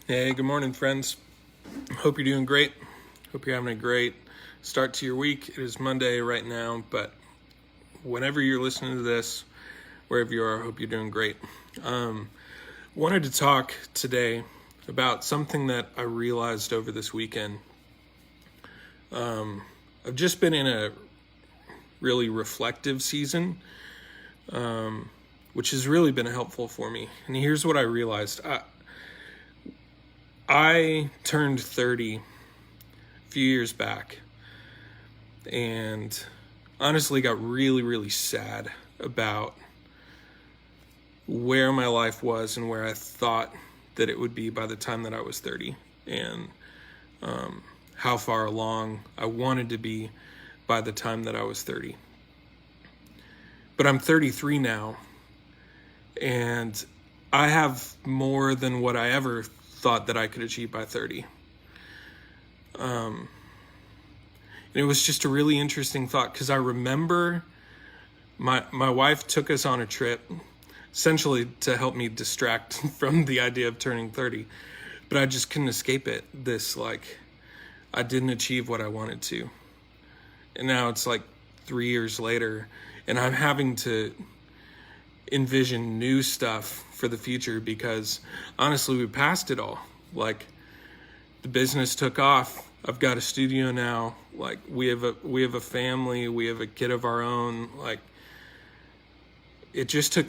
Hey, good morning, friends. Hope you're doing great. Hope you're having a great start to your week. It is Monday right now, but whenever you're listening to this, wherever you are, I hope you're doing great. Wanted to talk today about something that I realized over this weekend. I've just been in a really reflective season, which has really been helpful for me. And here's what I realized. I turned 30 a few years back and honestly got really, really sad about where my life was and where I thought that it would be by the time that I was 30 and how far along I wanted to be by the time that I was 30. But I'm 33 now and I have more than what I ever thought that I could achieve by 30. And it was just a really interesting thought because I remember my wife took us on a trip essentially to help me distract from the idea of turning 30, but I just couldn't escape it. I didn't achieve what I wanted to. And now it's 3 years later and I'm having to envision new stuff for the future because honestly we passed it all. The business took off. I've got a studio now. We have a family, we have a kid of our own. It just took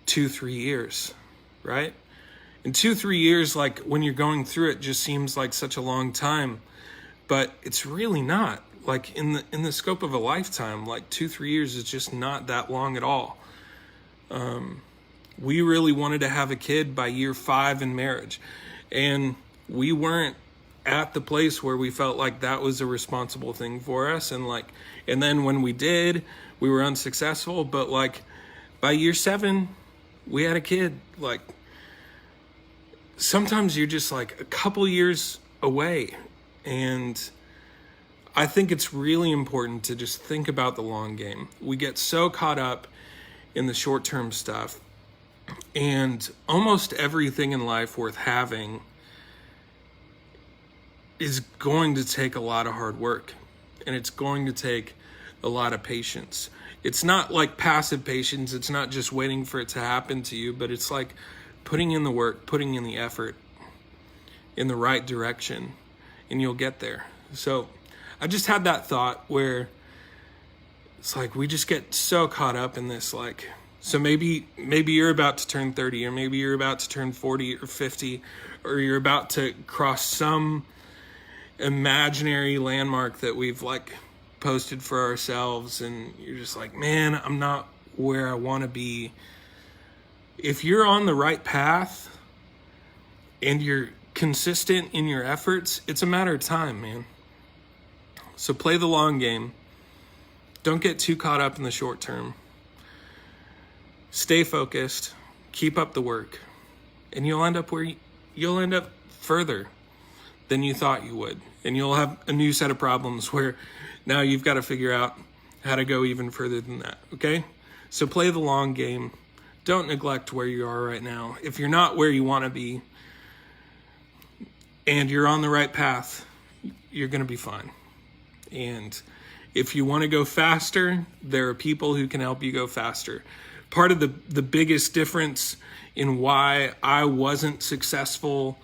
2-3 years, right? And 2-3 years, when you're going through it, just seems like such a long time, but it's really not. In the scope of a lifetime, 2-3 years is just not that long at all. We really wanted to have a kid by year 5 in marriage, and we weren't at the place where we felt like that was a responsible thing for us. And then when we did, we were unsuccessful, but by year 7, we had a kid. Sometimes you're just a couple years away. And I think it's really important to just think about the long game. We get so caught up in the short-term stuff, and almost everything in life worth having is going to take a lot of hard work, and it's going to take a lot of patience. It's not passive patience. It's not just waiting for it to happen to you, but it's putting in the work, putting in the effort in the right direction, and you'll get there. So I just had that thought where it's we just get so caught up in this, so maybe you're about to turn 30, or maybe you're about to turn 40 or 50, or you're about to cross some imaginary landmark that we've posted for ourselves, and you're just man, I'm not where I want to be. If you're on the right path and you're consistent in your efforts, it's a matter of time, man. So play the long game. Don't get too caught up in the short term. Stay focused, keep up the work, and you'll end up further than you thought you would. And you'll have a new set of problems where now you've got to figure out how to go even further than that, okay? So play the long game. Don't neglect where you are right now. If you're not where you want to be and you're on the right path, you're going to be fine. And if you want to go faster, there are people who can help you go faster. Part of the biggest difference in why I wasn't successful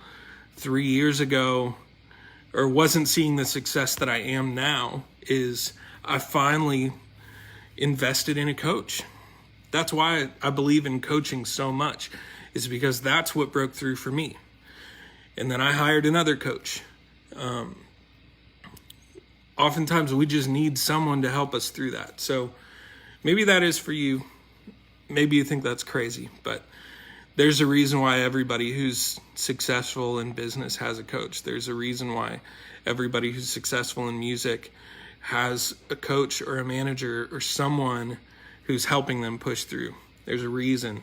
3 years ago, or wasn't seeing the success that I am now, is I finally invested in a coach. That's why I believe in coaching so much, is because that's what broke through for me. And then I hired another coach. Oftentimes we just need someone to help us through that. So maybe that is for you. Maybe you think that's crazy, but there's a reason why everybody who's successful in business has a coach. There's a reason why everybody who's successful in music has a coach or a manager or someone who's helping them push through. There's a reason.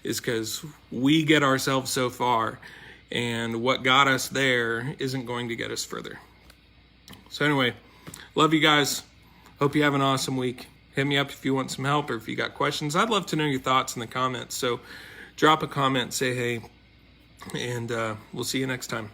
Is because we get ourselves so far, and what got us there isn't going to get us further. So anyway, love you guys. Hope you have an awesome week. Hit me up if you want some help or if you got questions. I'd love to know your thoughts in the comments. So drop a comment, say hey. And we'll see you next time.